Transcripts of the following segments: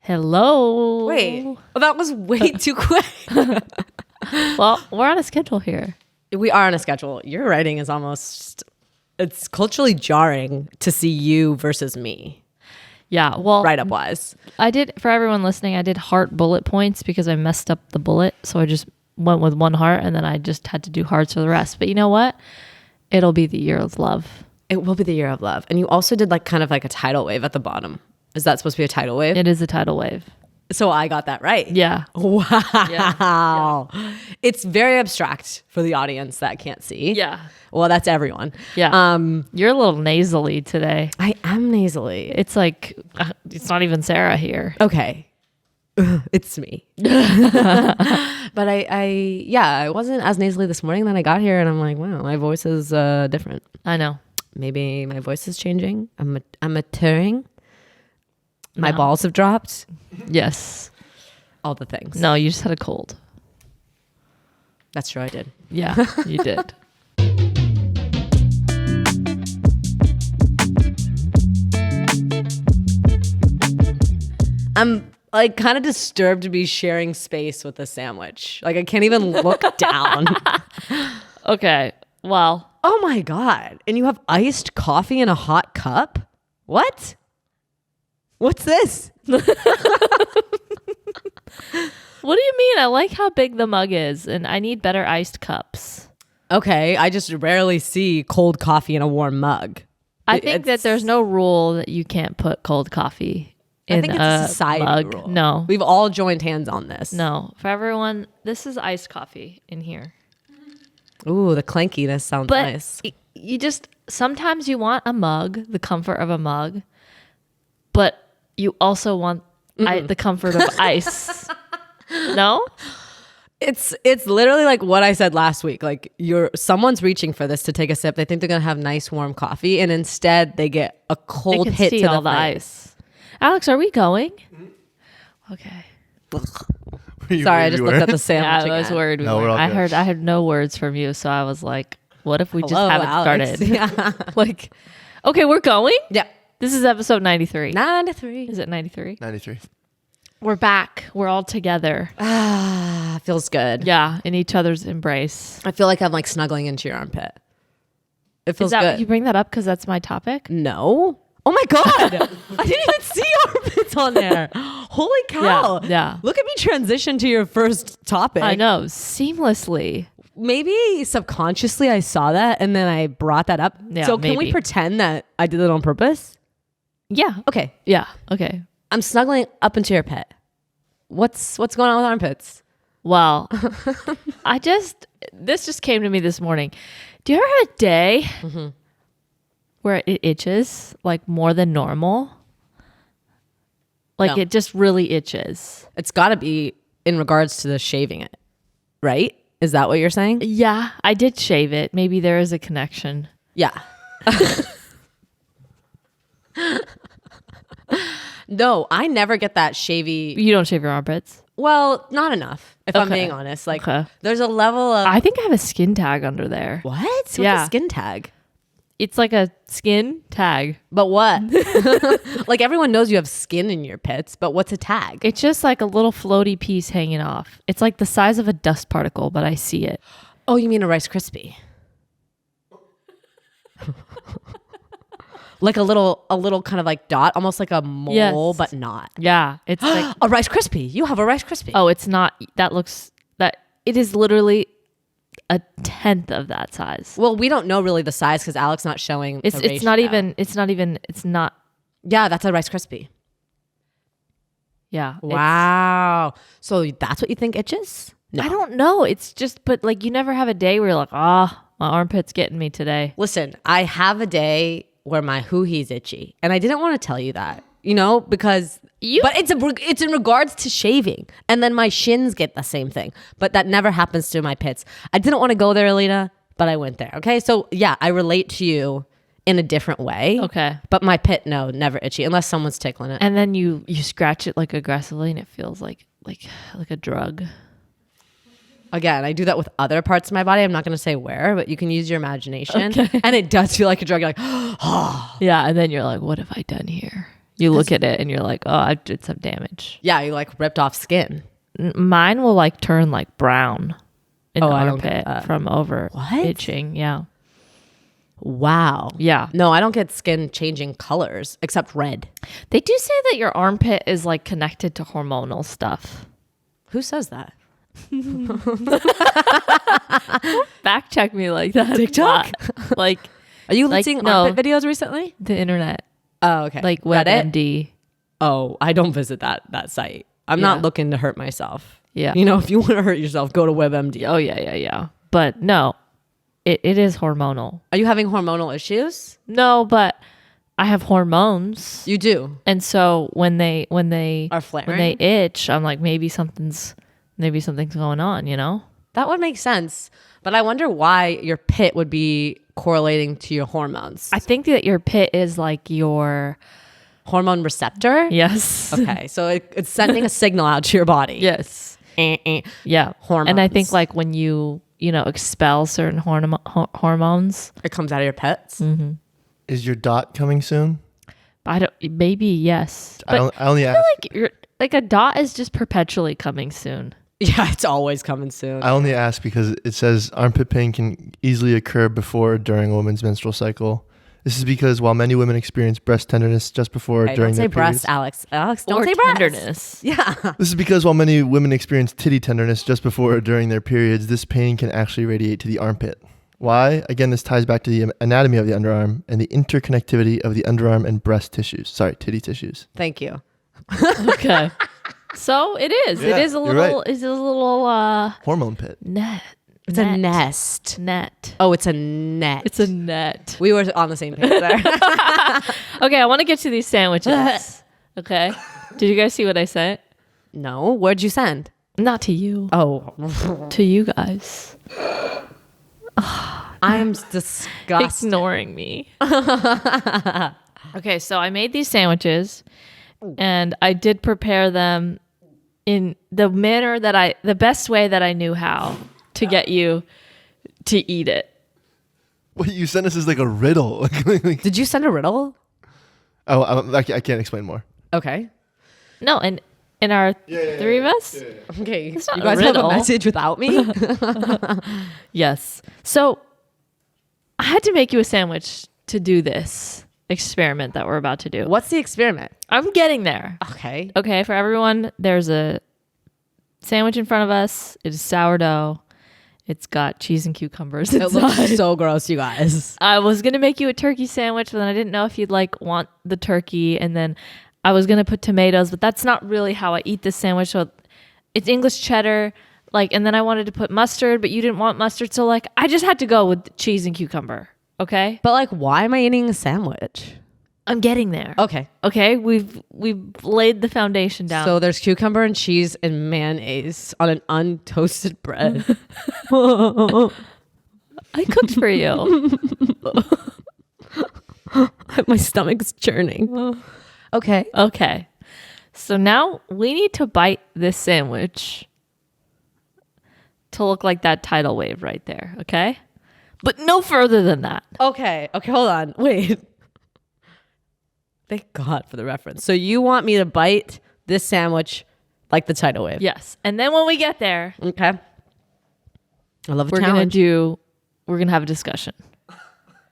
Hello. Wait, well, that was way too quick. Well, we're on a schedule here. We are on a schedule. Your writing is it's culturally jarring to see you versus me, Yeah. Well, write-up wise. I did, for everyone listening, I did heart bullet points because I messed up the bullet. So I just went with one heart and then I just had to do hearts for the rest. But you know what? It'll be the year of love. It will be the year of love. And you also did kind of a tidal wave at the bottom. Is that supposed to be a tidal wave? It is a tidal wave. So I got that right. Yeah. Wow. Yeah. It's very abstract for the audience that can't see. Yeah. Well, that's everyone. Yeah. You're a little nasally today. I am nasally. It's like, it's not even Sarah here. Okay. It's me. But I wasn't as nasally this morning. Then I got here and I'm like, wow, my voice is different. I know. Maybe my voice is changing. I'm maturing. My balls have dropped. Yes. All the things. No, you just had a cold. That's true. I did. Yeah, you did. I'm kind of disturbed to be sharing space with a sandwich. I can't even look down. Okay. Well. Oh my God. And you have iced coffee in a hot cup? What? What's this? What do you mean? I like how big the mug is, and I need better iced cups. Okay. I just rarely see cold coffee in a warm mug. I think that there's no rule that you can't put cold coffee in I think it's a society mug. rule. No. We've all joined hands on this. No. For everyone, this is iced coffee in here. Ooh, the clankiness sounds But nice. you just, sometimes you want a mug, the comfort of a mug, but you also want the comfort of ice. No? It's literally like what I said last week. Someone's reaching for this to take a sip. They think they're gonna have nice warm coffee, and instead they get a cold They can hit see to all the ice. Alex, are we going? Okay. Sorry, I just looked at the sandwich. Yeah, I was again. worried. No, we're all I good. heard no words from you, so I was like, what if we just Hello, haven't Alex. started? Yeah. Okay, we're going? Yeah. This is episode 93. 93. Is it 93? 93. We're back. We're all together. Ah, feels good. Yeah, in each other's embrace. I feel like I'm snuggling into your armpit. It feels Is that good. you bring that up because that's my topic? No. Oh my God. I didn't even see armpits on there. Holy cow. Yeah. Look at me transition to your first topic. I know, seamlessly. Maybe subconsciously I saw that and then I brought that up. Yeah, so can we maybe. pretend that I did it on purpose? Yeah. Okay. Yeah. Okay. I'm snuggling up into your pit. What's going on with armpits? Well, this just came to me this morning. Do you ever have a day where it itches more than normal? No. It just really itches. It's got to be in regards to the shaving it, right? Is that what you're saying? Yeah, I did shave it. Maybe there is a connection. Yeah. No, I never get that shavy. You don't shave your armpits? Well, not enough, if I'm Okay. being honest. Okay. There's a level of... I think I have a skin tag under there. What? What's Yeah. a skin tag? It's like a skin tag. But what? Everyone knows you have skin in your pits, but what's a tag? It's just like a little floaty piece hanging off. It's like the size of a dust particle, but I see it. Oh, you mean a Rice Krispie? A little kind of dot, almost like a mole, Yes. but not. Yeah, it's like A Rice Krispie. You have a Rice Krispie. oh, it's not. It is literally a tenth of that size. Well, we don't know really the size because Alex not showing. It's the not ratio. it's not. Yeah, that's a Rice Krispie. Yeah. Wow. So that's what you think itches? No. I don't know. It's just, but you never have a day where you're like, my armpit's getting me today. Listen, I have a day where my hoo-hee's itchy, and I didn't want to tell you that, because but it's in regards to shaving, and then my shins get the same thing, but that never happens to my pits. I didn't want to go there, Alina, but I went there. Okay, so yeah, I relate to you in a different way. Okay. But my pit, no, never itchy unless someone's tickling it. And then you scratch it aggressively, and it feels like a drug. Again, I do that with other parts of my body. I'm not going to say where, but you can use your imagination. Okay. And it does feel like a drug. You're like, oh. Yeah, and then you're like, what have I done here? You look at it and you're like, oh, I did some damage. Yeah, you like ripped off skin. Mine will like turn like brown in the I don't get armpit that. from over What? itching. Yeah. Wow. Yeah. No, I don't get skin changing colors except red. They do say that your armpit is like connected to hormonal stuff. Who says that? Fact check me like that. TikTok? Like, Are you Like, seeing no. armpit videos recently? the internet. Oh, okay. Like Reddit? WebMD. Oh, I don't visit that site. I'm Yeah. not looking to hurt myself. Yeah. You know, if you want to hurt yourself, go to WebMD. Oh, yeah. But no, it is hormonal. Are you having hormonal issues? No, but I have hormones. You do. And so when they Are flaring? when they itch, I'm like, maybe something's going on, you know? That would make sense. But I wonder why your pit would be correlating to your hormones. I think that your pit is like your Hormone receptor? yes. Okay. So it's sending a signal out to your body. Yes. Yeah. Hormones. And I think like when you expel certain hormones, It comes out of your pits. Is your dot coming soon? I don't, maybe yes. But I only ask. like a dot is just perpetually coming soon. Yeah, it's always coming soon. I only ask because it says armpit pain can easily occur before or during a woman's menstrual cycle. This is because while many women experience breast tenderness just before or Hey, during don't say their breast, periods. Alex, don't Or say breast. tenderness. Yeah. This is because while many women experience titty tenderness just before or during their periods, this pain can actually radiate to the armpit. Why? Again, this ties back to the anatomy of the underarm and the interconnectivity of the underarm and breast tissues. Sorry, titty tissues. Thank you. Okay. So it is. Yeah, it is a you're little. right. It's a little Hormone pit. net. It's a nest. Net. Oh, it's a net. It's a net. We were on the same page there. Okay, I want to get to these sandwiches. Okay. Did you guys see what I sent? No. Where'd you send? Not to you. Oh. To you guys. I'm disgusted. Ignoring me. Okay, so I made these sandwiches and I did prepare them in the manner that the best way that I knew how to get you to eat it. What you sent us is like a riddle. Did you send a riddle? I can't explain more. Okay. No, and in our three of us? Okay. It's not You a guys have a riddle. message without me? Yes. So I had to make you a sandwich to do this experiment that we're about to do. What's the experiment? I'm getting there. Okay. Okay, for everyone, there's a sandwich in front of us. It is sourdough. It's got cheese and cucumbers It inside. looks so gross, you guys. I was gonna make you a turkey sandwich, but then I didn't know if you'd want the turkey, and then I was gonna put tomatoes, but that's not really how I eat this sandwich. So it's English cheddar, and then I wanted to put mustard, but you didn't want mustard, so I just had to go with cheese and cucumber. Okay, But why am I eating a sandwich? I'm getting there. Okay. Okay, we've laid the foundation down. So there's cucumber and cheese and mayonnaise on an untoasted bread. I cooked for you. My stomach's churning. Okay. Okay. So now we need to bite this sandwich to look like that tidal wave right there, okay? But no further than that. Okay. Okay, hold on. Wait. Thank God for the reference. So you want me to bite this sandwich like the tidal wave? Yes. And then when we get there, Okay. I love a we're challenge. we're going to have a discussion.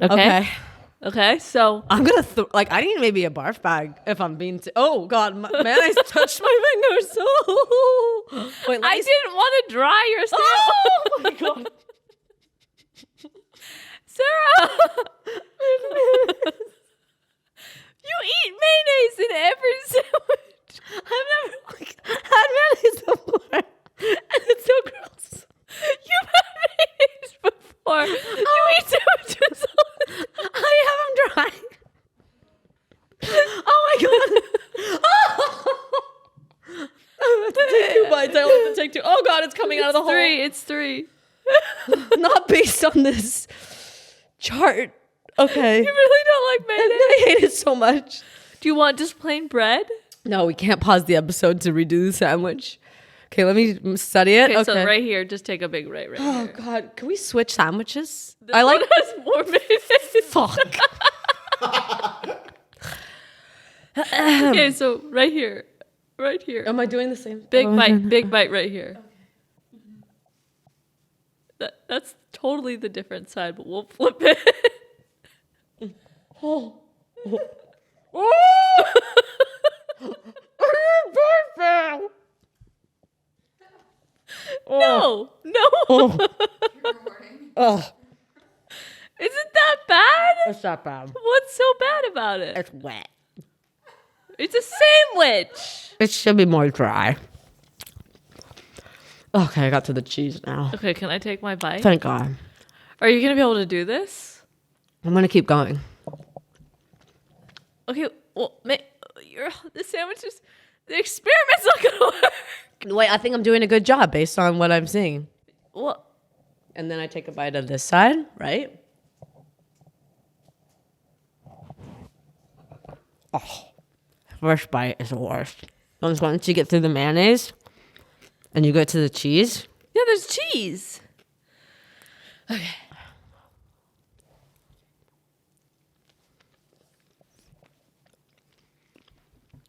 Okay? Okay. So I'm gonna I need maybe a barf bag if I'm being. Oh God, mayonnaise touched my fingers. Oh. Wait, I didn't want to dry your sandwich. Oh my God. Sarah. You eat mayonnaise in every sandwich. I've never had mayonnaise before, and it's so gross. You've had mayonnaise before. You eat sandwiches all the time. I have them dry. Oh my God. I have to take 2 bites. I only have to take 2. Oh God, it's coming out of the hole. It's three. Not based on this chart. Okay. You really don't like mayonnaise? I hate it so much. Do you want just plain bread? No, we can't pause the episode to redo the sandwich. Okay, let me study it. Okay. So right here, just take a big right Oh here. God, can we switch sandwiches? This one has more mayonnaise. Fuck. Okay, so right here. Right here. Am I doing the same? Big bite right here. That's totally the different side, but we'll flip it. Oh. No. Oh, Isn't that bad? it's not bad. What's so bad about it? It's wet. It's a sandwich. It should be more dry. Okay, I got to the cheese now. Okay, can I take my bite? Thank God. Are you going to be able to do this? I'm going to keep going. Okay, well, the sandwich is... The experiment's not going to work. Wait, I think I'm doing a good job based on what I'm seeing. Well, And then I take a bite of this side, right? Oh, first bite is the worst. Once you get through the mayonnaise and you get to the cheese. yeah, there's cheese. Okay.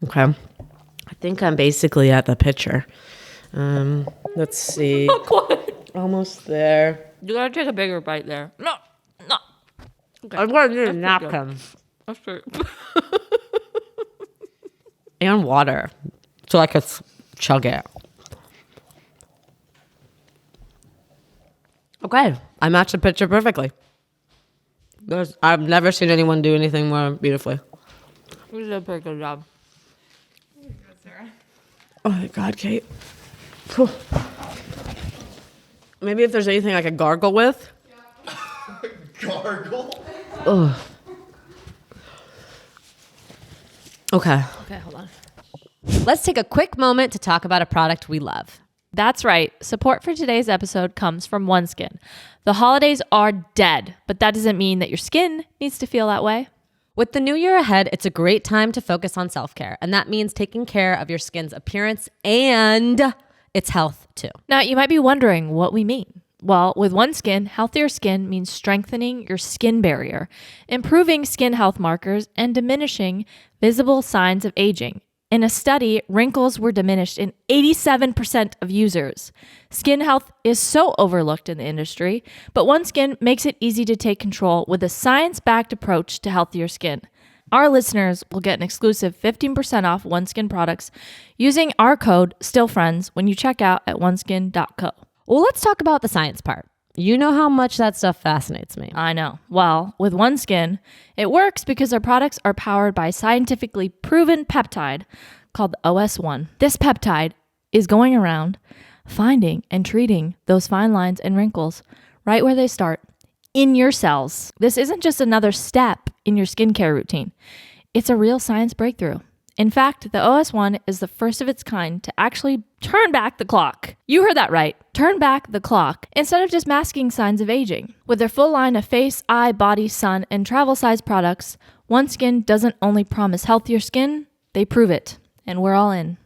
Okay. I think I'm basically at the picture. Let's see. Almost there. You got to take a bigger bite there. No. Okay. I'm going to need a That's pretty napkin That's true. and water so I could chug it. Okay. I matched the picture perfectly. I've never seen anyone do anything more beautifully. You did a pretty good job. Oh my God, Kate. Whew. Maybe if there's anything I could gargle with. Gargle? Ugh. Okay. Okay, hold on. Let's take a quick moment to talk about a product we love. That's right. Support for today's episode comes from OneSkin. The holidays are dead, but that doesn't mean that your skin needs to feel that way. With the new year ahead, it's a great time to focus on self-care, and that means taking care of your skin's appearance and its health too. Now, you might be wondering what we mean. Well, with OneSkin, healthier skin means strengthening your skin barrier, improving skin health markers, and diminishing visible signs of aging. In a study, wrinkles were diminished in 87% of users. Skin health is so overlooked in the industry, but OneSkin makes it easy to take control with a science-backed approach to healthier skin. Our listeners will get an exclusive 15% off OneSkin products using our code STILLFRIENDS when you check out at oneskin.co. Well, let's talk about the science part. You know how much that stuff fascinates me. I know. Well, with OneSkin, it works because our products are powered by a scientifically proven peptide called the OS1. This peptide is going around finding and treating those fine lines and wrinkles right where they start, in your cells. This isn't just another step in your skincare routine. It's a real science breakthrough. In fact, the OS1 is the first of its kind to actually turn back the clock. You heard that right. Turn back the clock instead of just masking signs of aging. With their full line of face, eye, body, sun, and travel size products, OneSkin doesn't only promise healthier skin, they prove it. And we're all in.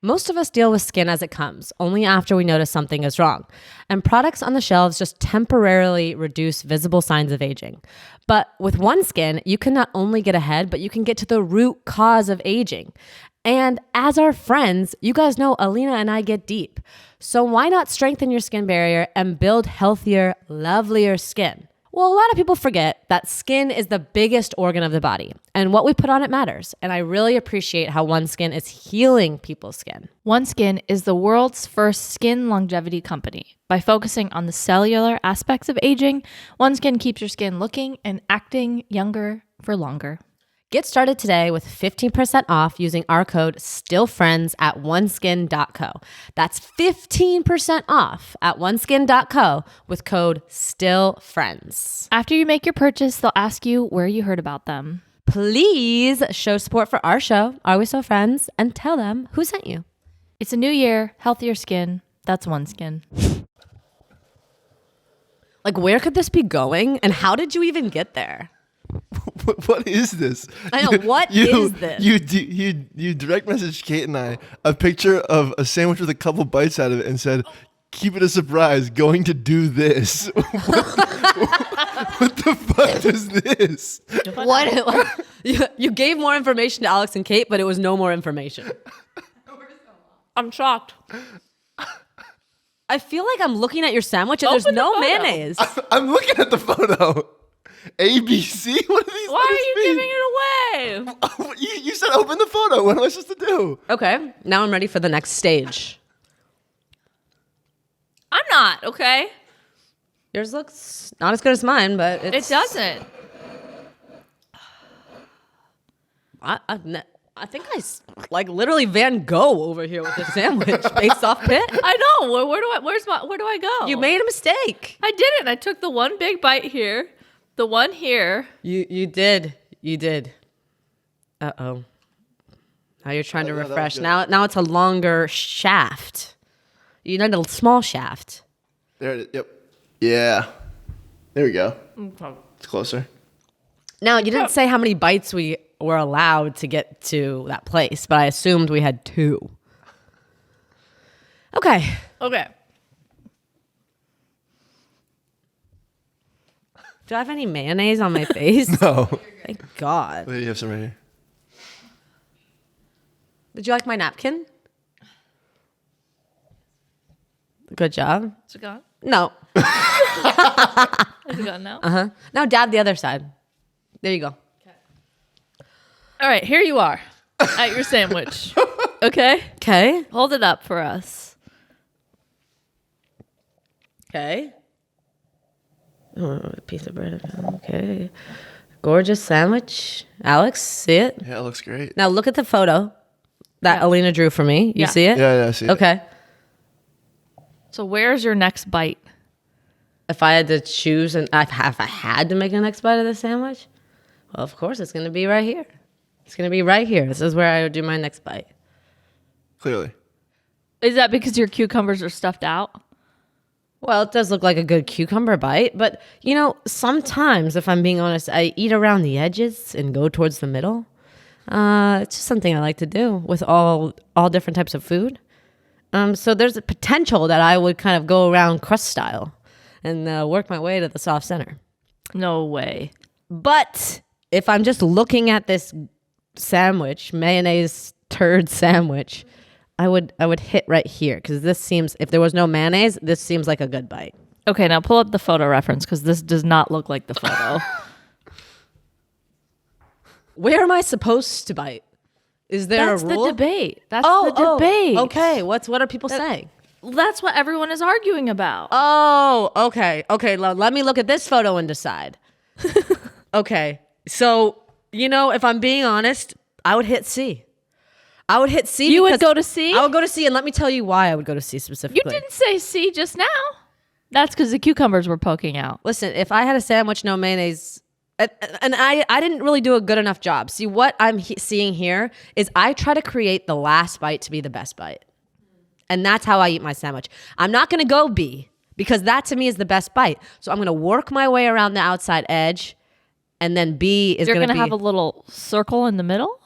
Most of us deal with skin as it comes, only after we notice something is wrong. And products on the shelves just temporarily reduce visible signs of aging. But with OneSkin, you can not only get ahead, but you can get to the root cause of aging. And as our friends, you guys know Alina and I get deep. So why not strengthen your skin barrier and build healthier, lovelier skin? Well, a lot of people forget that skin is the biggest organ of the body, and what we put on it matters. And I really appreciate how OneSkin is healing people's skin. OneSkin is the world's first skin longevity company. By focusing on the cellular aspects of aging, OneSkin keeps your skin looking and acting younger for longer. Get started today with 15% off using our code STILLFRIENDS at oneskin.co. That's 15% off at oneskin.co with code STILLFRIENDS. After you make your purchase, they'll ask you where you heard about them. Please show support for our show, Are We So Friends, and tell them who sent you. It's a new year, healthier skin. That's OneSkin. Like, where could this be going? And how did you even get there? What is this? I know, what is this? You direct messaged Kate and I a picture of a sandwich with a couple bites out of it and said, keep it a surprise, going to do this. What the fuck is this? What? You gave more information to Alex and Kate, but it was no more information. I'm shocked. I feel like I'm looking at your sandwich and Open there's no the photo. mayonnaise. I'm looking at the photo. ABC? What are these? Why are you giving it away? You said open the photo. What am I supposed to do? Okay, now I'm ready for the next stage. I'm not, okay? Yours looks not as good as mine, but It doesn't. I think I literally Van Gogh over here with this sandwich based off Pitt. I know. Where do I go? You made a mistake. I didn't. I took the one big bite here, the one here. You did. Uh-oh. Now you're trying to yeah, that was refresh. good. Now it's a longer shaft. You need a small shaft. There it is. Yep. Yeah. There we go. Okay. It's closer. Now, you didn't say how many bites we were allowed to get to that place, but I assumed we had 2. Okay. Okay. Do I have any mayonnaise on my face? No. Thank God. You have some right here. Did you like my napkin? Good job. Is it gone? No. Is it gone now? Uh-huh. Now dab the other side. There you go. All right, here you are at your sandwich. Okay? Okay. Hold it up for us. Okay. Oh, a piece of bread. Okay. Gorgeous sandwich. Alex, see it? Yeah, it looks great. Now look at the photo that Alina drew for me. You Yeah. see it? Yeah, I see it. Okay. So where's your next bite? If I had to choose and if I had to make the next bite of the sandwich, well, of course it's going to be right here. It's going to be right here. This is where I would do my next bite. Clearly. Is that because your cucumbers are stuffed out? Well, it does look like a good cucumber bite, but sometimes, if I'm being honest, I eat around the edges and go towards the middle. It's just something I like to do with all different types of food. So there's a potential that I would kind of go around crust style and work my way to the soft center. No way. But if I'm just looking at this sandwich, mayonnaise turd sandwich, I would hit right here because this seems, if there was no mayonnaise, this seems like a good bite. Okay, now pull up the photo reference because this does not look like the photo. Where am I supposed to bite? Is there That's a rule? the debate. That's the debate. Okay, what are people saying? That's what everyone is arguing about. Oh, okay. Okay, let me look at this photo and decide. Okay. So, if I'm being honest, I would hit C. I would hit C. You would because go to C? I would go to C, and let me tell you why I would go to C specifically. You didn't say C just now. That's because the cucumbers were poking out. Listen, if I had a sandwich, no mayonnaise, and I didn't really do a good enough job. See, what I'm seeing here is I try to create the last bite to be the best bite. And that's how I eat my sandwich. I'm not going to go B because that to me is the best bite. So I'm going to work my way around the outside edge, and then B is You're going to going to be... have a little circle in the middle?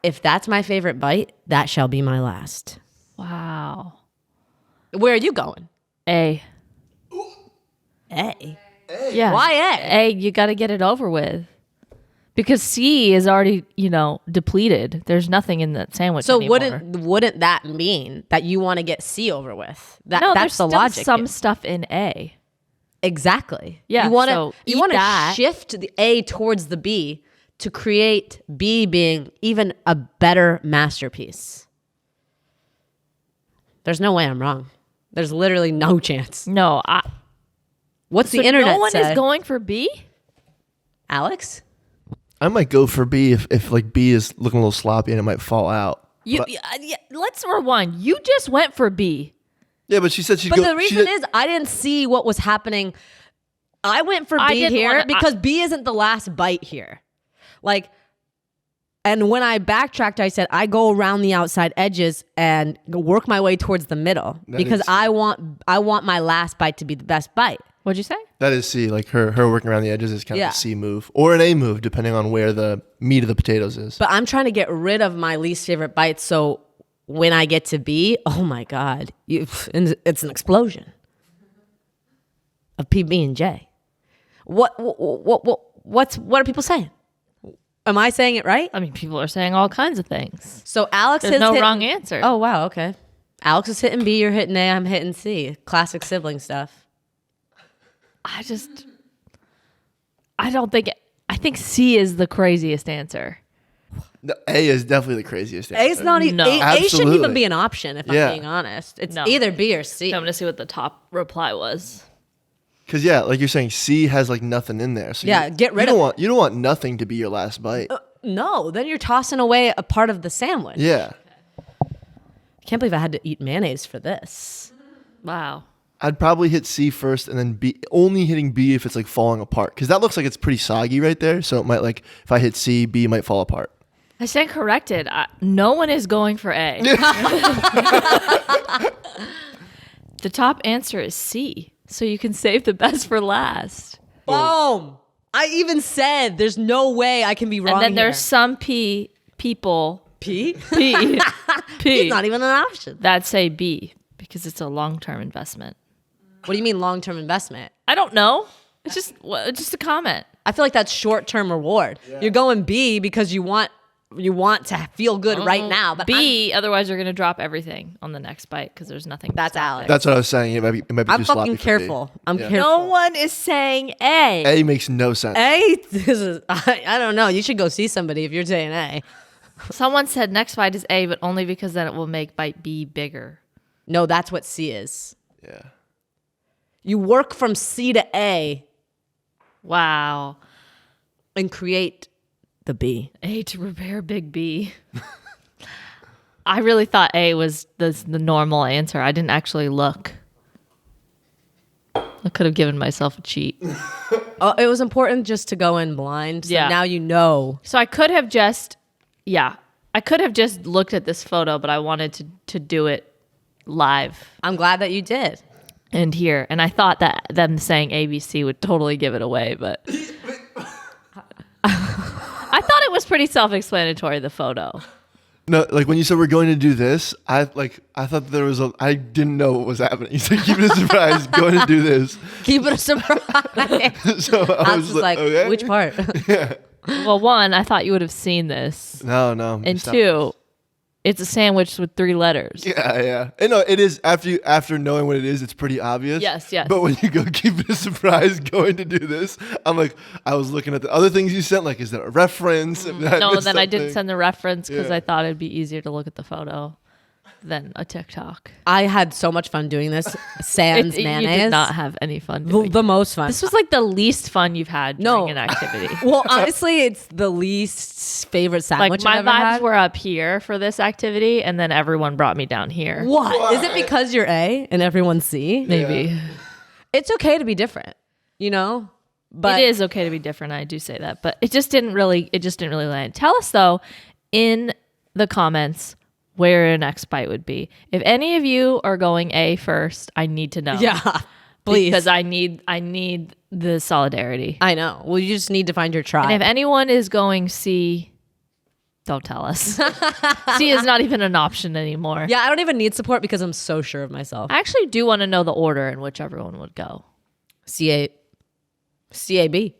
If that's my favorite bite, that shall be my last. Wow. Where are you going? A. A. Yeah. Why A? A, you got to get it over with. Because C is already, depleted. There's nothing in that sandwich So anymore. wouldn't that mean that you want to get C over with? No, That's there's the still logic. some here. stuff in A. Exactly. Yeah, You want so to eat that. shift the A towards the B to create B being even a better masterpiece. There's no way I'm wrong. There's literally no chance. No, What's so the internet no one say? is going for B? Alex? I might go for B if like B is looking a little sloppy and it might fall out. But- Let's rewind. You just went for B. Yeah, but she said she'd But go. the reason is I didn't see what was happening. I went for I B didn't here wanna- because B isn't the last bite here. And when I backtracked, I said I go around the outside edges and work my way towards the middle because is- I want my last bite to be the best bite. What'd you say? That is C. Like her working around the edges is kind Yeah. of a C move or an A move, depending on where the meat of the potatoes is. But I'm trying to get rid of my least favorite bites. So when I get to B, oh my God, it's an explosion of PB and J. What are people saying? Am I saying it right? I mean, people are saying all kinds of things. So Alex There's is no hitting, wrong answer. Oh wow, okay. Alex is hitting B, you're hitting A, I'm hitting C. Classic sibling stuff. I don't think I think C is the craziest answer. No, A is definitely the craziest answer. A is not even No. A shouldn't Absolutely. even be an option if Yeah. I'm being honest. It's No. either B or C. I'm gonna see what the top reply was. Because yeah, like you're saying, C has like nothing in there. So Yeah, get rid of it. You don't want nothing to be your last bite. No, then you're tossing away a part of the sandwich. Yeah, I can't believe I had to eat mayonnaise for this. Wow. I'd probably hit C first, and then B. Only hitting B if it's like falling apart, because that looks like it's pretty soggy right there. So it might like if I hit C, B might fall apart. I stand corrected. No one is going for A. The top answer is C. So you can save the best for last. Boom! I even said there's no way I can be wrong. And then here. there's some people P. P It's not even an option. that say B because it's a long-term investment. What do you mean long-term investment? I don't know. It's just a comment. I feel like that's short-term reward. You're going B because you want to feel good right now. But B, otherwise you're going to drop everything on the next bite because there's nothing. to That's stop Alex. there. That's what I was saying. It might be I'm too sloppy fucking for B. careful. I'm Yeah. careful. No one is saying A. A makes no sense. A, this is, I don't know. You should go see somebody if you're saying A. Someone said next bite is A, but only because then it will make bite B bigger. No, that's what C is. Yeah. You work from C to A Wow. and create the B. A to repair big B. I really thought A was the normal answer. I didn't actually look. I could have given myself a cheat. Oh, it was important just to go in blind. So Yeah. now you know. So I could have just, I could have just looked at this photo, but I wanted to do it live I'm glad that you did. and here. And I thought that them saying ABC would totally give it away, but I thought it was pretty self-explanatory, the photo. No, like when you said we're going to do this, I thought there was I didn't know what was happening. You said keep it a surprise, going to do this. Keep it a surprise. So I I was was like, okay. which part? Well, one, I thought you would have seen this. No. And stop. two, it's a sandwich with 3 letters. Yeah. And no, it is after knowing what it is, it's pretty obvious. Yes. But when you go keep it a surprise, going to do this, I'm like, I was looking at the other things you sent. Like, is that a reference? If that No, was then I didn't something- send the reference because Yeah. I thought it'd be easier to look at the photo than a TikTok. I had so much fun doing this. Sans You mayonnaise. did not have any fun the, doing the most fun. This was like the least fun you've had No. during an activity. Well, honestly, it's the least favorite Like sandwich my I've ever vibes had. were up here for this activity, and then everyone brought me down here. What? Is it because you're A and everyone's C? Maybe It's okay to be different, you know? But it is okay to be different. I do say that, but it just didn't really land. Tell us though in the comments where your next bite would be. If any of you are going A first, I need to know. Yeah, please. Because I need the solidarity. I know. Well, you just need to find your tribe. And if anyone is going C, don't tell us. C is not even an option anymore. Yeah, I don't even need support because I'm so sure of myself. I actually do want to know the order in which everyone would go. CAB.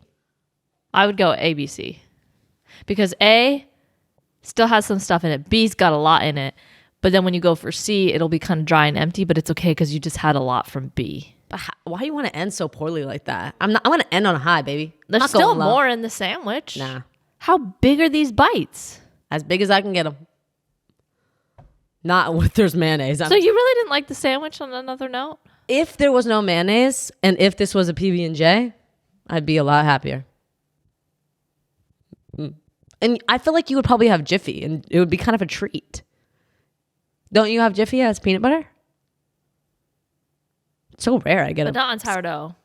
I would go ABC because A still has some stuff in it. B's got a lot in it. But then when you go for C, it'll be kind of dry and empty, but it's okay because you just had a lot from B. But why do you want to end so poorly like that? I want to end on a high, baby. There's Not still going low. more in the sandwich. Nah. How big are these bites? As big as I can get them. Not with there's mayonnaise. So you really didn't like the sandwich on another note? If there was no mayonnaise and if this was a PB&J, I'd be a lot happier. And I feel like you would probably have Jiffy and it would be kind of a treat. Don't you have Jiffy as peanut butter? It's so rare I get But it. not on sourdough.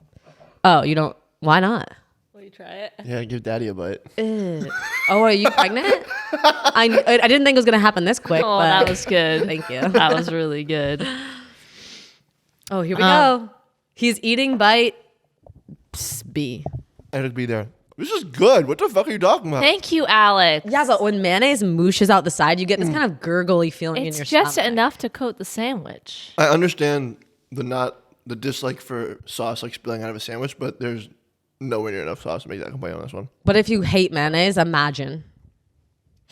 Oh, you don't? Why not? Will you try it? Yeah, give daddy a bite. Oh, are you pregnant? I didn't think it was going to happen this quick. Oh, but that was good. Thank you. That was really good. Oh, here we go. He's eating bite B. I would be there. This is good. What the fuck are you talking about? Thank you, Alex. Yeah, but when mayonnaise mooshes out the side, you get this kind of gurgly feeling It's in your just stomach. enough to coat the sandwich. I understand the dislike for sauce like spilling out of a sandwich, but there's nowhere near enough sauce to make that complaint on this one. But if you hate mayonnaise, imagine.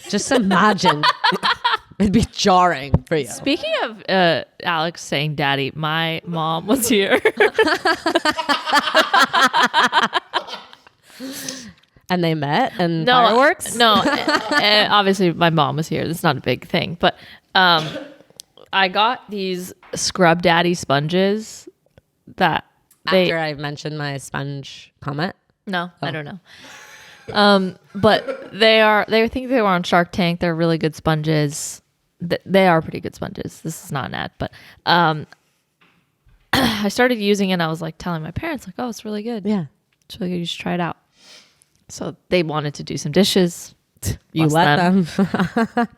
Just imagine. It'd be jarring for you. Speaking of Alex saying daddy, my mom was here. And they met and fireworks? No, obviously my mom was here. That's not a big thing. But I got these Scrub Daddy sponges that After I mentioned my sponge comment? No, I don't know. But they think they were on Shark Tank. They're really good sponges. They are pretty good sponges. This is not an ad, but I started using it and I was like telling my parents, like, oh, it's really good. Yeah. It's really good. You should try it out. So they wanted to do some dishes. You let them.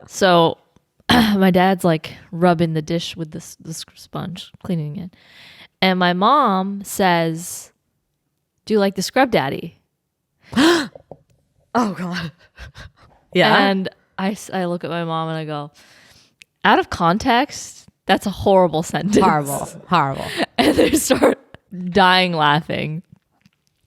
So my dad's like rubbing the dish with this sponge, cleaning it. And my mom says, do you like the Scrub Daddy? Oh, God. Yeah. And I look at my mom and I go, out of context, that's a horrible sentence. Horrible. And they start dying laughing.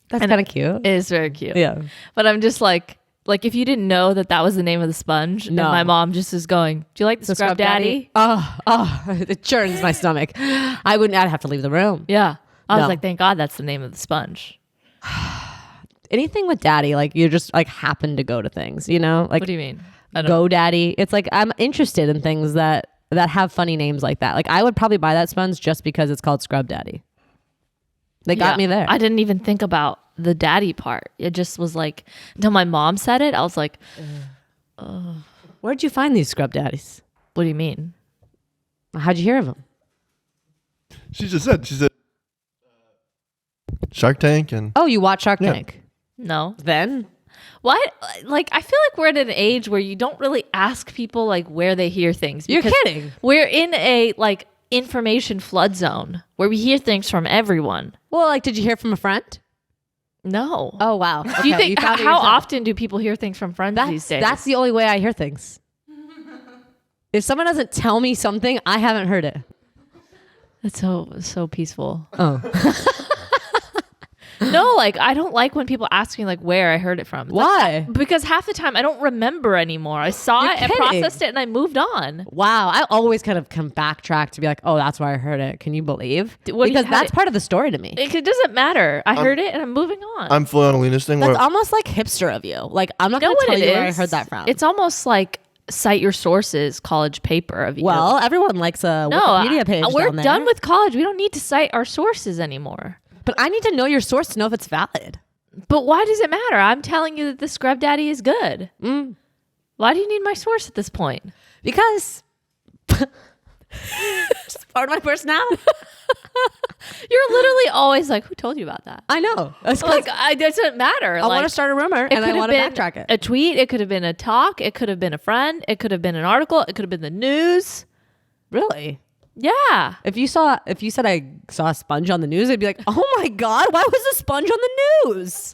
That's kind of cute. It is very cute. Yeah. But I'm just like if you didn't know that was the name of the sponge, and my mom just is going, do you like the Scrub Daddy? Oh, it churns my stomach. I'd have to leave the room. Yeah. I was No. like, thank God that's the name of the sponge. Anything with daddy, like you just like happen to go to things, you know? Like What do you mean? I don't Go Daddy. It's like I'm interested in things that have funny names like that. Like I would probably buy that sponge just because it's called Scrub Daddy. They got me there. I didn't even think about the daddy part. It just was like, until my mom said it, I was like, Where'd you find these Scrub Daddies? what do you mean? How'd you hear of them? She said Shark Tank and Oh, you watch Shark Yeah. Tank. No. Then? What? Like, I feel like we're at an age where you don't really ask people like where they hear things. You're because kidding. We're in a like information flood zone where we hear things from everyone. Well, like, did you hear from a friend? No. Oh, wow. Do you think how often do people hear things from friends these days? That's the only way I hear things. If someone doesn't tell me something, I haven't heard it. That's so peaceful. Oh. No, like I don't like when people ask me like where I heard it from. Why? Because half the time I don't remember anymore. I saw You're it and kidding. processed it and I moved on. Wow. I always kind of come backtrack to be like, oh, that's where I heard it. Can you believe? What do you Because have that's it- part of the story to me. It doesn't matter. I heard it and I'm moving on. I'm fully on Alina's thing That's where almost like hipster of you. Like, I'm not You know going to what tell it you where I is? heard that from. It's almost like cite your sources college paper of well, everyone likes a no, Wikipedia page we're down there. done with college. We don't need to cite our sources anymore. But I need to know your source to know if it's valid. But why does it matter? I'm telling you that the Scrub Daddy is good. Mm. Why do you need my source at this point? Because it's part of my personality. You're literally always like, who told you about that? I know. It's 'cause Like, it doesn't matter. I want to start a rumor and I want to backtrack it. A tweet. It could have been a talk. It could have been a friend. It could have been an article. It could have been the news. Really? Yeah. If you said I saw a sponge on the news, I'd be like, oh my God, why was a sponge on the news?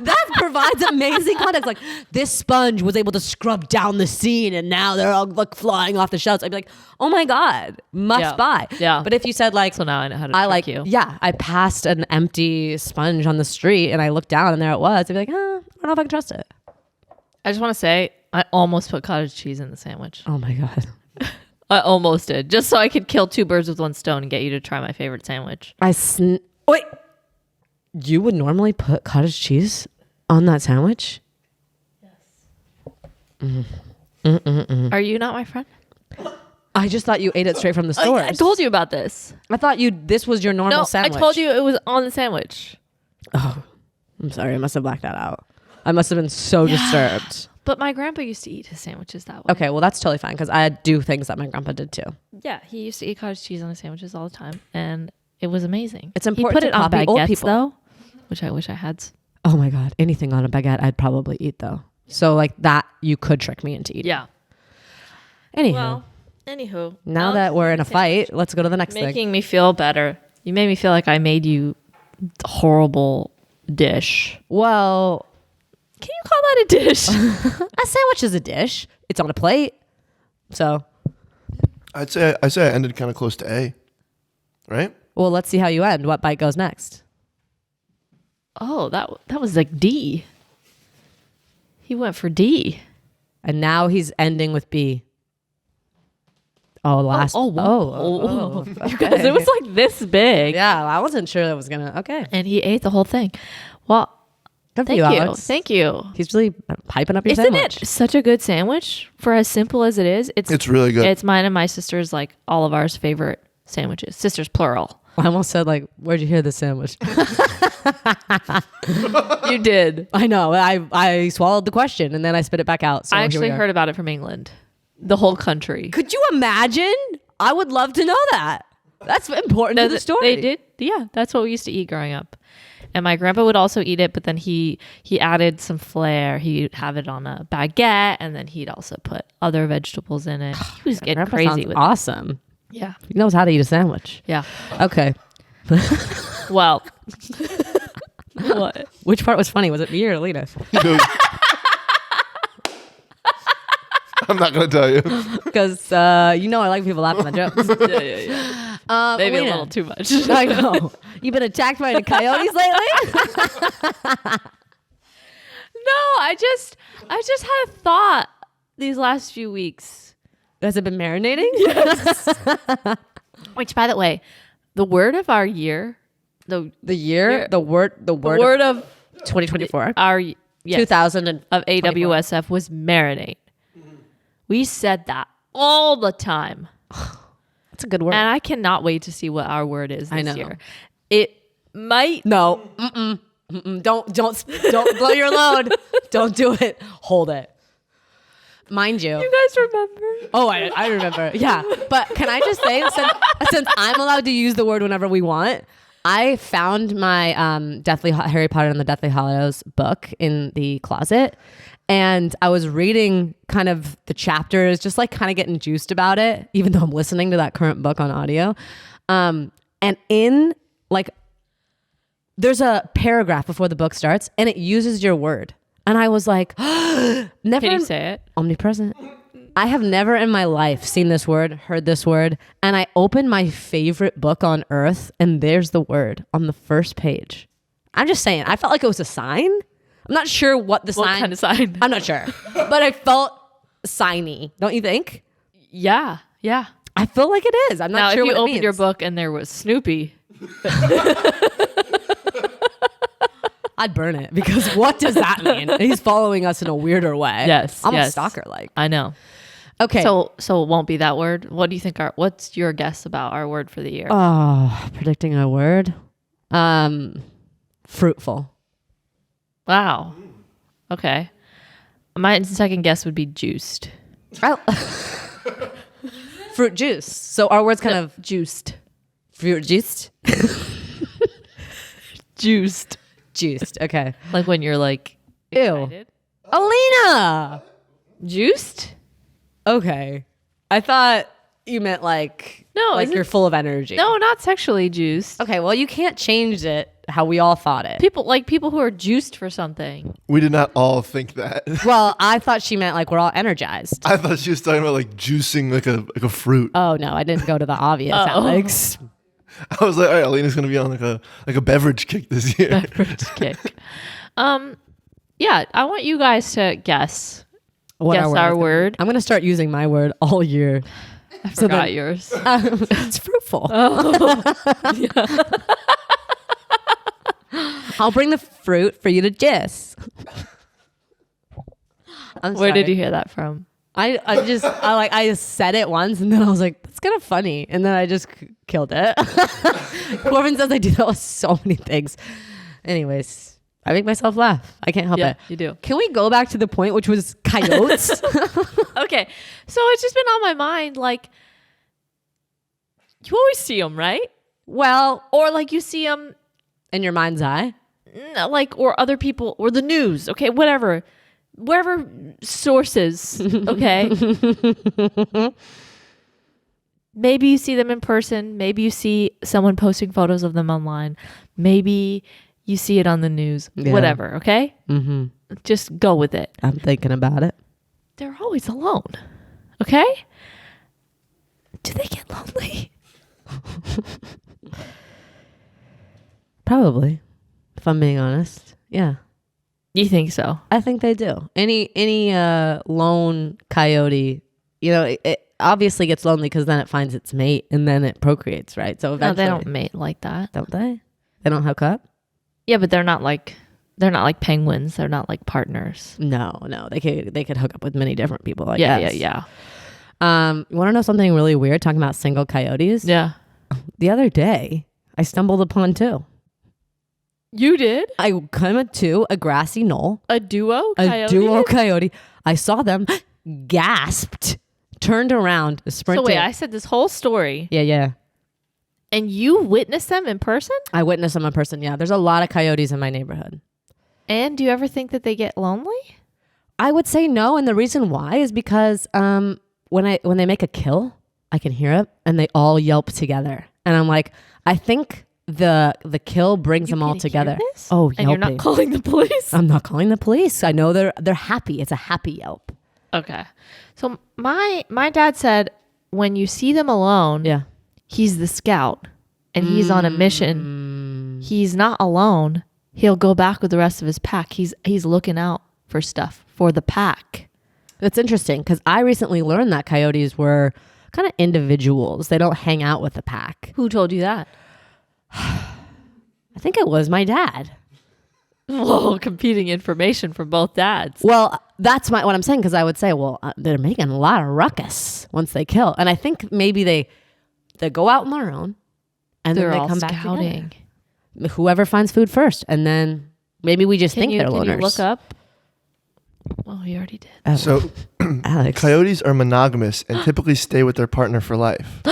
That provides amazing context. Like, this sponge was able to scrub down the scene and now they're all like flying off the shelves. I'd be like, oh my God, must buy. Yeah. But if you said like, So now I know how to trick you. yeah, I passed an empty sponge on the street and I looked down and there it was, I'd be like, I don't know if I can trust it. I just want to say, I almost put cottage cheese in the sandwich. Oh my God. I almost did, just so I could kill two birds with one stone and get you to try my favorite sandwich. Wait, you would normally put cottage cheese on that sandwich? Are you not my friend? I just thought you ate it straight from the store. I told you about this. I thought this was your normal No, sandwich. I told you it was on the sandwich. Oh, I'm sorry. I must have blacked that out. I must have been so disturbed. But my grandpa used to eat his sandwiches that way. Okay, well, that's totally fine because I do things that my grandpa did too. Yeah, he used to eat cottage cheese on his sandwiches all the time, and it was amazing. It's important He to put it on copy old baguettes, people. though, which I wish I had. Oh my God. Anything on a baguette, I'd probably eat though. So, like that, you could trick me into eating. Yeah. Anyhow, Well, anywho. now that we're in a fight, let's go to the next thing. Making me feel better. You made me feel like I made you a horrible dish. Well, Can you call that a dish? a sandwich is a dish. It's on a plate. So, I say I ended kind of close to A, right? well, let's see how you end. What bite goes next? Oh, that was like D. He went for D. And now he's ending with B. Oh, last. Whoa. Because it was like this big. Yeah, I wasn't sure that was gonna. Okay. And he ate the whole thing. Well, Good for thank you, you. Alex. Thank you. He's really hyping up your Isn't sandwich. it such a good sandwich for as simple as it is? It's really good. It's mine and my sister's, like all of ours favorite sandwiches. Sisters plural. I almost said like, "Where'd you hear this sandwich?" You did. I know. I swallowed the question and then I spit it back out. So I here actually we are. heard about it from England. The whole country. Could you imagine? I would love to know that. That's important to the story. They did. Yeah, that's what we used to eat growing up. And my grandpa would also eat it, but then he added some flair. He'd have it on a baguette, and then he'd also put other vegetables in it. He was getting Grandpa crazy sounds with awesome. it. Yeah. He knows how to eat a sandwich. Yeah. Okay. Well. What? Which part was funny? Was it me or Alina? I'm not gonna tell you. Because you know I like people laughing at jokes. Yeah. Maybe Alina. a little too much. I know. You been attacked by the coyotes lately? No, I just had a thought these last few weeks. Has it been marinating? Which, by the way, the word of our year, The year, the word of 2024, our yes, 2000 and of AWSF was marinate. We said that all the time. that's a good word. And I cannot wait to see what our word is I this know. year. It might. No, don't blow your load. Don't do it. Hold it. Mind you. You guys remember? Oh, I remember. Yeah, but can I just say, since I'm allowed to use the word whenever we want, I found my Harry Potter and the Deathly Hallows book in the closet, and I was reading kind of the chapters, just like kind of getting juiced about it, even though I'm listening to that current book on audio. And in like, there's a paragraph before the book starts, and it uses your word, and I was like, never. Can you say it? Omnipresent. I have never in my life seen this word, heard this word, and I opened my favorite book on earth, and there's the word on the first page. I'm just saying, I felt like it was a sign. I'm not sure what the What sign. kind of sign? I'm not sure, but I felt signy. Don't you think? Yeah. Yeah. I feel like it is. I'm not Now, sure if you what it opened means. your book and there was Snoopy, I'd burn it because what does that mean? He's following us in a weirder way. Yes, I'm a yes. stalker. Like, I know. okay. So it won't be that word. What do you think? What's your guess about our word for the year? Oh, predicting a word. Fruitful. Wow. Okay. My second guess would be juiced. Fruit juice. So our word's kind of Juiced. fruit juiced. Juiced. Juiced. Okay. Like when you're like Ew. excited. Alina. Juiced? Okay. I thought you meant like No, like isn't- you're full of energy. No, not sexually juiced. Okay, well you can't change it how we all thought it. People who are juiced for something. We did not all think that. Well, I thought she meant like we're all energized. I thought she was talking about like juicing like a fruit. Oh no, I didn't go to the obvious, Alex. I was like, all right, Alina's gonna be on like a beverage kick this year. Beverage kick. Yeah, I want you guys to guess What our is. word. I'm gonna start using my word all year. I forgot yours. It's fruitful. I'll bring the fruit for you to diss. Where did you hear that from? I just said it once and then I was like, that's kind of funny. And then I just killed it. Corbin says I do that with so many things. Anyways, I make myself laugh. I can't help Yeah, it. you do. Can we go back to the point, which was coyotes? Okay, so it's just been on my mind. Like, you always see them, right? Well, Or like you see them, in your mind's eye. like, or other people, or the news. Okay, whatever, wherever sources. Okay. Maybe you see them in person. Maybe you see someone posting photos of them online. Maybe you see it on the news. Yeah. Whatever. Okay. Mm-hmm. Just go with it. I'm thinking about it. They're always alone. Okay. Do they get lonely? Probably. if I'm being honest. Yeah. You think so? I think they do. Any lone coyote, it obviously gets lonely because then it finds its mate and then it procreates, right? So No, eventually, they don't mate like that. don't they? They don't hook up? Yeah, but they're not like penguins. They're not like partners. No, they could hook up with many different people. I Yeah. guess. You want to know something really weird? Talking about single coyotes. Yeah. The other day, I stumbled upon two. You did? I came to a grassy knoll. A duo coyote? A duo coyote. I saw them, gasped, turned around, sprinted. So wait, I said this whole story. Yeah. And you witnessed them in person? I witnessed them in person. Yeah, there's a lot of coyotes in my neighborhood. And do you ever think that they get lonely? I would say no, and the reason why is because when they make a kill, I can hear it, and they all yelp together, and I'm like, I think the kill brings them all together. Oh, and you're not calling the police? I'm not calling the police. I know they're happy. It's a happy yelp. Okay, so my dad said when you see them alone, Yeah, he's the scout, and he's on a mission. He's not alone. He'll go back with the rest of his pack. He's looking out for stuff for the pack. That's interesting because I recently learned that coyotes were kind of individuals. They don't hang out with the pack. Who told you that? I think it was my dad. Whoa, competing information from both dads. Well, that's what I'm saying, because I would say, well, they're making a lot of ruckus once they kill. And I think maybe they go out on their own and They're then they all come scouting. back together. Whoever finds food first. And then maybe we just think they're loners. Can you look up? Oh, you already did. So Alex. coyotes are monogamous and typically stay with their partner for life.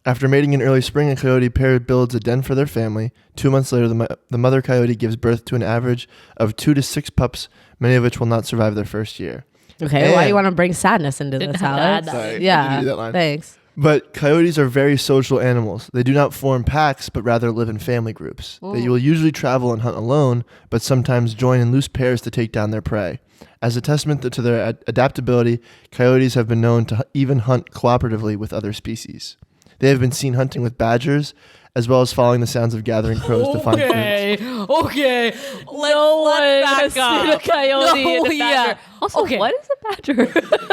After mating in early spring, a coyote pair builds a den for their family. 2 months later, the mother coyote gives birth to an average of 2 to 6 pups, many of which will not survive their first year. Okay, why do you want to bring sadness into this, Alex? Sorry, I didn't Yeah, do that line. thanks. But coyotes are very social animals. They do not form packs, but rather live in family groups. They will usually travel and hunt alone, but sometimes join in loose pairs to take down their prey. As a testament to their adaptability, coyotes have been known to even hunt cooperatively with other species. They have been seen hunting with badgers, as well as following the sounds of gathering crows to find food. Okay. No one has seen a coyote and a badger. Yeah. Also, Okay. what is a badger?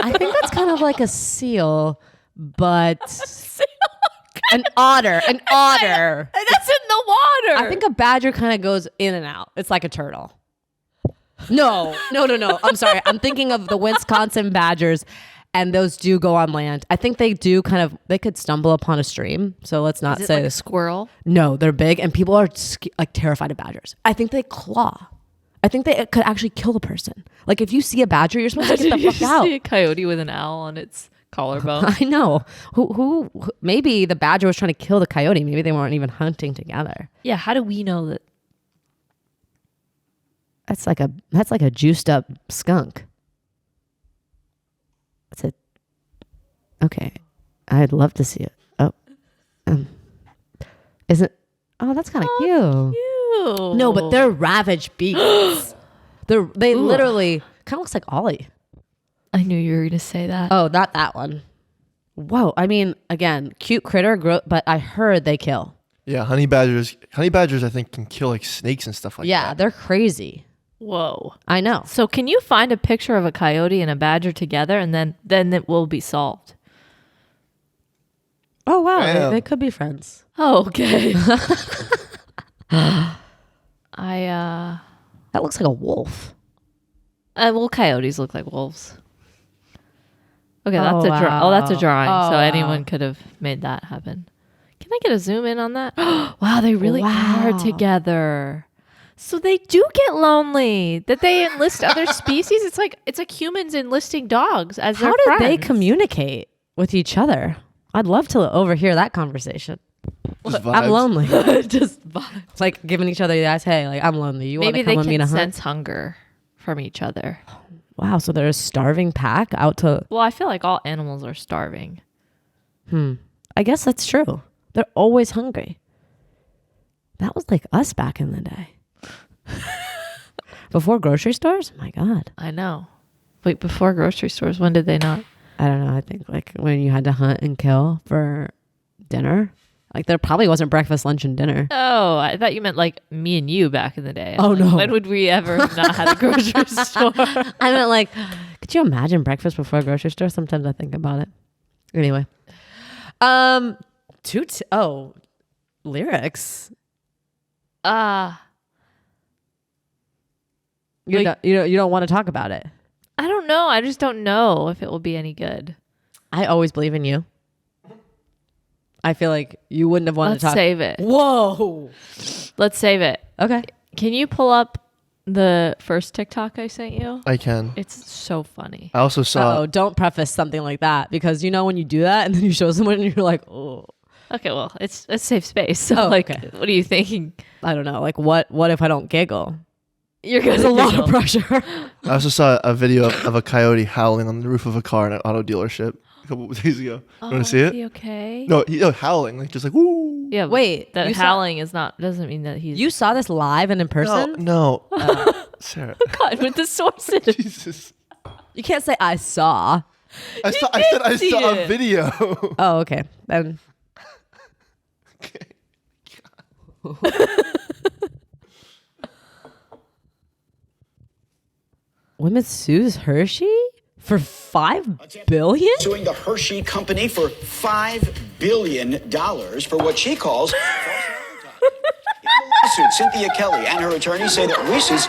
I think that's kind of like a seal, but an otter. An otter. That's in the water. I think a badger kind of goes in and out. It's like a turtle. No. I'm sorry. I'm thinking of the Wisconsin badgers, and those do go on land. I think they do they could stumble upon a stream. So let's not Is it say like a squirrel. No, they're big, and people are like terrified of badgers. I think they claw. I think they could actually kill the person. Like if you see a badger, you're supposed to get the fuck out. See a coyote with an owl on its collarbone. I know. Who? Maybe the badger was trying to kill the coyote. Maybe they weren't even hunting together. Yeah, how do we know that? That's like a juiced up skunk. That's it. Okay, I'd love to see it. Oh, is it? Oh, that's kind of cute. Ew. No, but they're ravaged beasts. They literally kind of looks like Ollie. I knew you were going to say that. Oh, not that one. Whoa. I mean, again, cute critter, but I heard they kill. Yeah, honey badgers, I think, can kill like snakes and stuff like that. Yeah, they're crazy. Whoa. I know. So can you find a picture of a coyote and a badger together, and then it will be solved? Oh, wow. Damn. They could be friends. Oh, okay. That looks like a wolf. Well, coyotes look like wolves. Okay, that's Oh, that's a wow. drawing. Oh, so wow. anyone could have made that happen. Can I get a zoom in on that? Wow, they really Wow. are together. So they do get lonely. That they enlist other species. It's like humans enlisting dogs as their How did they friends. communicate with each other? I'd love to overhear that conversation. Just I'm vibes. lonely. Just vibes. It's like giving each other the eyes. Hey, like I'm lonely. You want Maybe to they come with me to can hunt? sense hunger from each other. Wow. So they're a starving pack out to. Well, I feel like all animals are starving. I guess that's true. They're always hungry. That was like us back in the day. Before grocery stores? My God. I know. Wait, before grocery stores, when did they not? I don't know. I think like when you had to hunt and kill for dinner Like there probably wasn't breakfast, lunch, and dinner. Oh, I thought you meant like me and you back in the day. Oh, no. When would we ever have not had a grocery store? I meant like, could you imagine breakfast before a grocery store? Sometimes I think about it. Anyway, lyrics. You don't want to talk about it. I don't know. I just don't know if it will be any good. I always believe in you. I feel like you wouldn't have wanted Let's to talk. save it. Whoa. Let's save it. Okay. Can you pull up the first TikTok I sent you? I can. It's so funny. I also saw. Oh, don't preface something like that because when you do that and then you show someone and you're like, oh. Okay, well, it's safe space. So, okay. What are you thinking? I don't know. Like, what if I don't giggle? You're gonna There's a lot giggle. of pressure. I also saw a video of a coyote howling on the roof of a car in an auto dealership a couple of days ago. You want to see Is it? he okay? No, howling, like just like woo. Yeah. Wait, That you saw- howling doesn't mean that he's. You saw this live and in person? No. Sarah. God, with the sources. Jesus. You can't say I saw. I said I see saw a it. video. Oh, okay. Then Okay. women sues Hershey for $5 billion? Suing the Hershey Company for $5 billion for what she calls false advertising. In the lawsuit, Cynthia Kelly and her attorney say that Reese's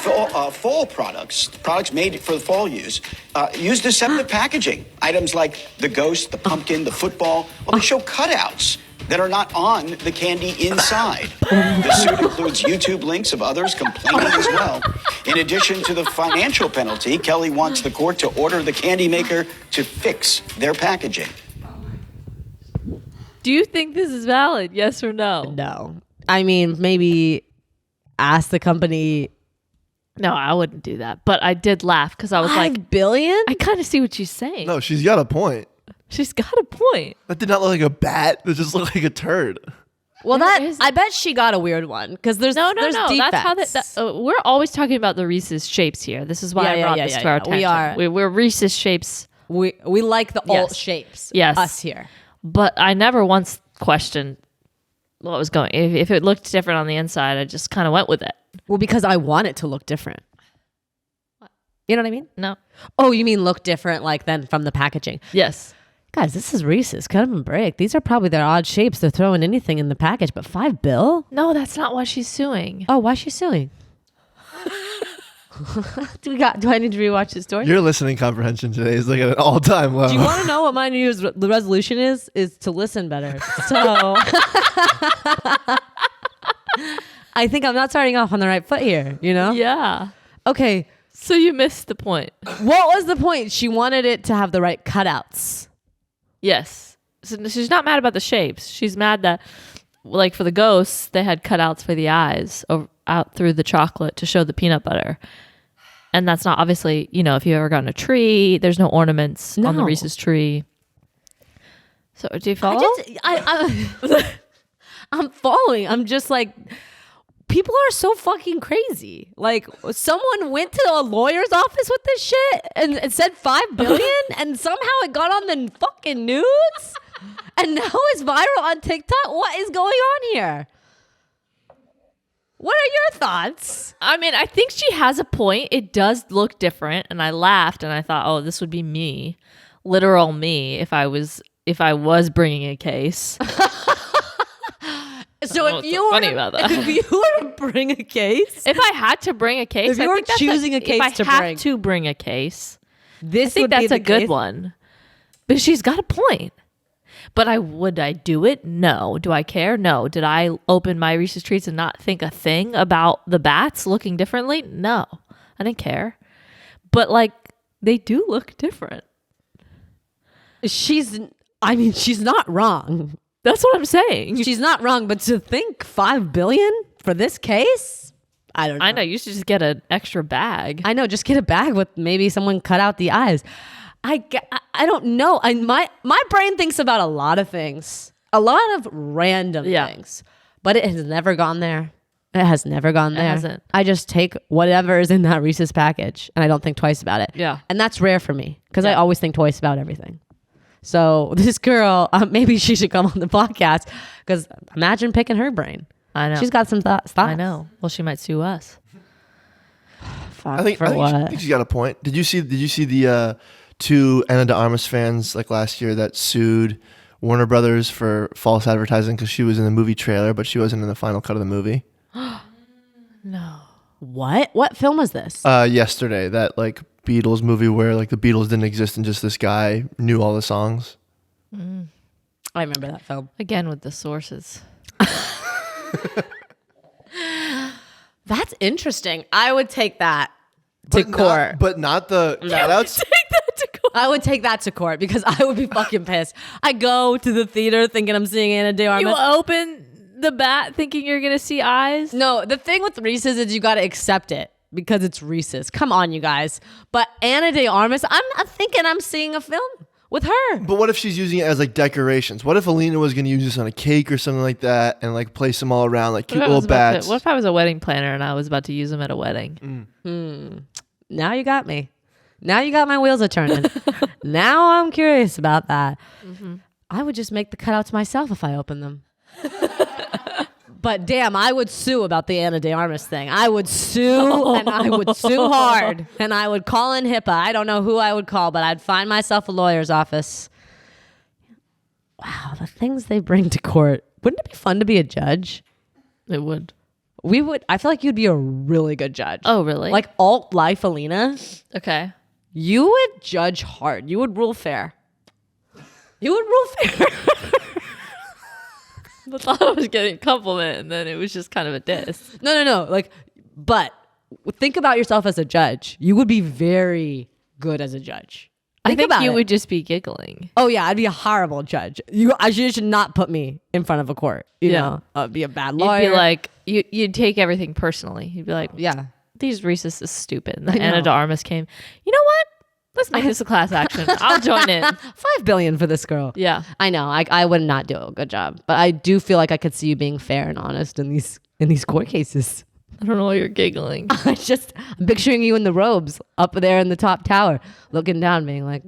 fall products made for the fall use deceptive packaging. Items like the ghost, the pumpkin, the football, they show cutouts that are not on the candy inside. The suit includes YouTube links of others complaining as well. In addition to the financial penalty, Kelly wants the court to order the candy maker to fix their packaging. Do you think this is valid? Yes or no? No. I mean, maybe ask the company. No, I wouldn't do that. But I did laugh because I was like, $5 billion? I kind of see what she's saying. No, she's got a point. She's got a point. That did not look like a bat. It just looked like a turd. Well, There is- I bet she got a weird one because there's No. defects. That's how we're always talking about the Reese's shapes here. This is why I brought this to our attention. We are. We're Reese's shapes. We like the alt Yes. shapes. Yes. Us here. But I never once questioned what was going. If it looked different on the inside, I just kind of went with it. Well, because I want it to look different. You know what I mean? No. Oh, you mean look different like then from the packaging. Yes. Guys, this is Reese's. Cut them a break. These are probably their odd shapes. They're throwing anything in the package, but $5 billion? No, that's not why she's suing. Oh, why is she suing? Do I need to rewatch the story? Your listening comprehension today is like at an all-time low. Do you want to know what my New Year's the resolution is? Is to listen better. So I think I'm not starting off on the right foot here, you know? Yeah. Okay. So you missed the point. What was the point? She wanted it to have the right cutouts. Yes. So she's not mad about the shapes. She's mad that, like for the ghosts, they had cutouts for the eyes out through the chocolate to show the peanut butter. And that's not obviously, if you've ever gotten a tree, there's no ornaments on the No. Reese's tree. So do you follow? I'm following. I'm just like, people are so fucking crazy. Like, someone went to a lawyer's office with this shit and it said $5 billion, and somehow it got on the fucking news, and now it's viral on TikTok. What is going on here? What are your thoughts? I mean, I think she has a point. It does look different, and I laughed and I thought, oh, this would be me, literal me, if I was bringing a case. So if you were funny about that. if you were to bring a case, If I had to bring a case, If you I were think that's choosing a case if I to have bring. to bring a case, this I think would be that's the a good case. one. But she's got a point. But would I do it? No. Do I care? No. Did I open my Reese's Treats and not think a thing about the bats looking differently? No. I didn't care. But they do look different. She's not wrong. That's what I'm saying. She's not wrong, but to think $5 billion for this case, I don't know. I know. You should just get an extra bag. I know. Just get a bag with maybe someone cut out the eyes. I don't know. My brain thinks about a lot of things, a lot of random things, but it has never gone there. It has never gone there. hasn't. I just take whatever is in that Reese's package and I don't think twice about it. Yeah. And that's rare for me because I Yeah. always think twice about everything. So this girl, maybe she should come on the podcast because imagine picking her brain. I know. She's got some thoughts. I know. Well, she might sue us. Fuck, I think she's got a point. Did you see the 2 Ana de Armas fans like last year that sued Warner Brothers for false advertising because she was in the movie trailer, but she wasn't in the final cut of the movie? No. What film was this? Yesterday, that like Beatles movie where like the Beatles didn't exist and just this guy knew all the songs. I remember that film. Again with the sources. That's interesting. I would take that to court. But not the cutouts. I would take that to court because I would be fucking pissed. I go to the theater thinking I'm seeing Ana de Armas. You open the bat thinking you're going to see eyes? No, the thing with Reese's is you got to accept it because it's Reese's. Come on, you guys. But Ana de Armas, I'm thinking I'm seeing a film with her. But what if she's using it as like decorations? What if Alina was going to use this on a cake or something like that and like place them all around like cute little bats? What if I was a wedding planner and I was about to use them at a wedding? Now you got me. Now you got my wheels a turning. Now I'm curious about that. I would just make the cutouts myself if I opened them. But damn, I would sue about the Ana de Armas thing. I would sue and I would sue hard. And I would call in HIPAA. I don't know who I would call, but I'd find myself a lawyer's office. Wow, the things they bring to court. Wouldn't it be fun to be a judge? It would. We would. I feel like you'd be a really good judge. Oh, really? Like alt life Alina. Okay. You would judge hard. You would rule fair. You would rule fair. I thought I was getting a compliment and then it was just kind of a diss. No. Like, but think about yourself as a judge. You would be very good as a judge. I think about you it. would just be giggling. Oh yeah, I'd be a horrible judge. You should not put me in front of a court. You know, I'd be a bad lawyer. You'd be like, you'd take everything personally. You'd be like, yeah, these Reese's is stupid. And then Ana de Armas came. You know what? Let's make this a class action. I'll join in. $5 billion for this girl. Yeah. I know. I would not do a good job, but I do feel like I could see you being fair and honest in these court cases. I don't know why you're giggling. I'm picturing you in the robes up there in the top tower, looking down, being like,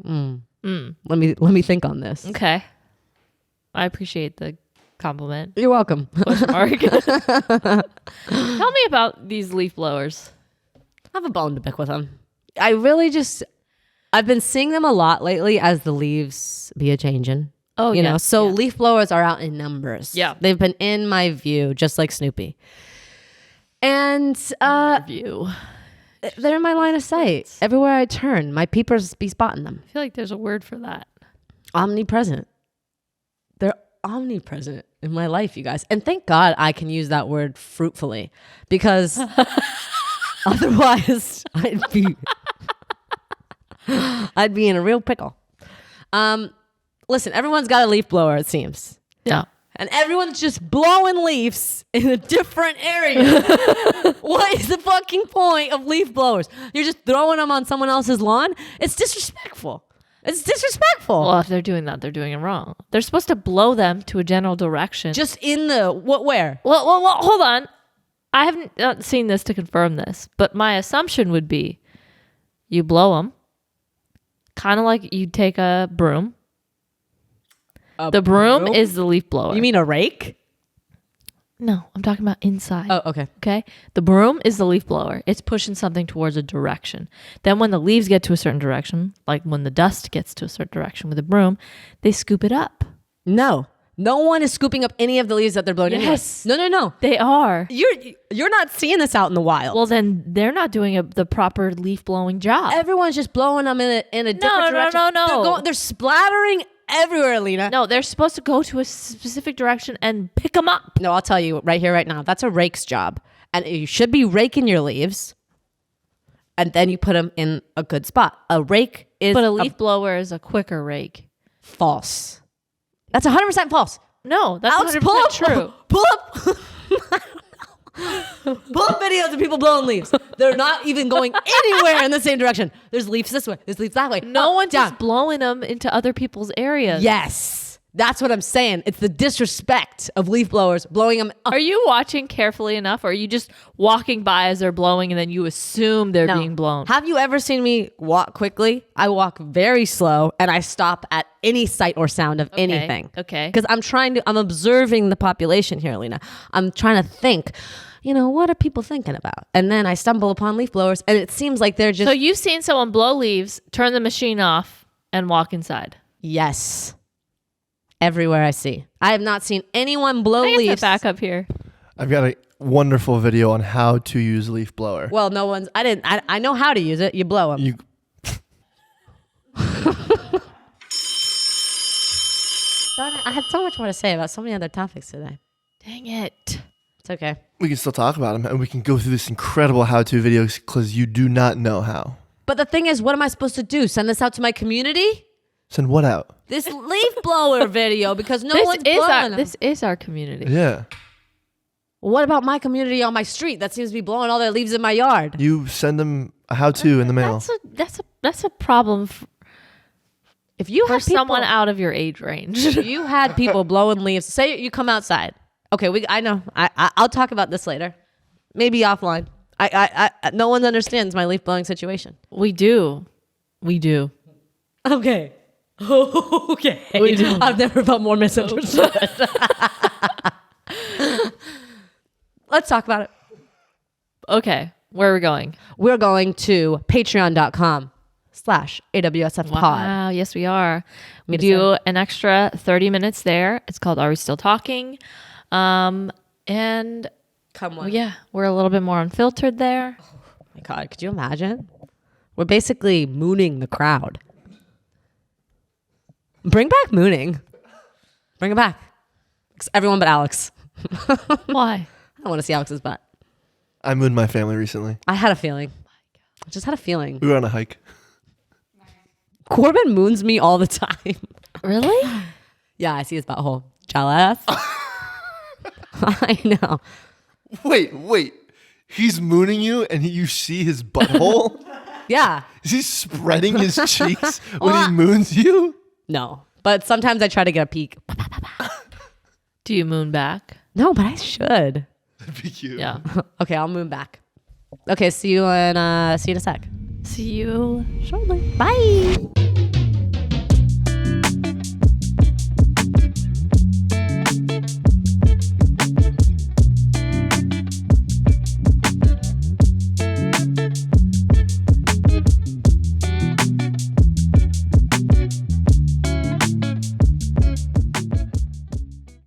let me think on this. Okay. I appreciate the compliment. You're welcome. Question mark. Tell me about these leaf blowers. I have a bone to pick with them. I've been seeing them a lot lately as the leaves be a changing. Oh, you know, so leaf blowers are out in numbers. Yeah. They've been in my view, just like Snoopy. And View. they're in my line of sight. Everywhere I turn, my peepers be spotting them. I feel like there's a word for that. Omnipresent. They're omnipresent in my life, you guys. And thank God I can use that word fruitfully because otherwise I'd be in a real pickle. Listen, everyone's got a leaf blower, it seems. Yeah. And everyone's just blowing leaves in a different area. What is the fucking point of leaf blowers? You're just throwing them on someone else's lawn? It's disrespectful. It's disrespectful. Well, if they're doing that, they're doing it wrong. They're supposed to blow them to a general direction. Just in the, where? Well, hold on. I haven't seen this to confirm this, but my assumption would be you blow them, kind of like you take a broom. The broom is the leaf blower. You mean a rake? No, I'm talking about inside. Oh, okay. Okay. The broom is the leaf blower. It's pushing something towards a direction. Then when the leaves get to a certain direction, like when the dust gets to a certain direction with a broom, they scoop it up. No one is scooping up any of the leaves that they're blowing. Yes. No. They are. You're not seeing this out in the wild. Well, then they're not doing the proper leaf blowing job. Everyone's just blowing them in a different direction. No. They're splattering everywhere, Alina. No, they're supposed to go to a specific direction and pick them up. No, I'll tell you right here, right now. That's a rake's job. And you should be raking your leaves. And then you put them in a good spot. A rake is... But a leaf blower is a quicker rake. False. That's 100% false. No, that's Alex, 100% true. Pull up... Pull up videos of people blowing leaves. They're not even going anywhere in the same direction. There's leaves this way. There's leaves that way. No one's down. just blowing them into other people's areas. Yes. That's what I'm saying. It's the disrespect of leaf blowers blowing them up. Are you watching carefully enough, or are you just walking by as they're blowing and then you assume they're being blown? Have you ever seen me walk quickly? I walk very slow and I stop at any sight or sound of anything. Okay. Because I'm observing the population here, Lena. I'm trying to think, what are people thinking about? And then I stumble upon leaf blowers and it seems like they're just. So you've seen someone blow leaves, turn the machine off, and walk inside? Yes. Everywhere I see. I have not seen anyone blow I leaves. back up here. I've got a wonderful video on how to use leaf blower. Well, I know how to use it. You blow them. I had so much more to say about so many other topics today. Dang it. It's okay. We can still talk about them, and we can go through this incredible how-to video because you do not know how. But the thing is, what am I supposed to do? Send this out to my community? Send what out? This leaf blower video because one's blowing them. This is our community. Yeah. What about my community on my street that seems to be blowing all their leaves in my yard? You send them a how-to in the mail. That's a problem If you for had people, someone out of your age range. you had people blowing leaves. Say you come outside. Okay, I know. I'll talk about this later. Maybe offline. No one understands my leaf blowing situation. We do. Okay. Okay. We do. I've never felt more misunderstood. Let's talk about it. Okay. Where are we going? We're going to patreon.com/AWSF pod. Wow. Yes, we are. We do an extra 30 minutes there. It's called Are We Still Talking? And Come on. yeah, we're a little bit more unfiltered there. Oh my God, could you imagine? We're basically mooning the crowd. Bring back mooning. Bring it back. Everyone but Alex. Why? I want to see Alex's butt. I mooned my family recently. I had a feeling. I just had a feeling. We were on a hike. Corbin moons me all the time. Really? Yeah, I see his butthole. Jealous? I know. Wait. He's mooning you and you see his butthole? Yeah. Is he spreading his cheeks when he moons you? No. But sometimes I try to get a peek. Do you moon back? No, but I should. That'd be cute. Yeah. Okay, I'll moon back. Okay, see you in a sec. See you Shortly. Bye.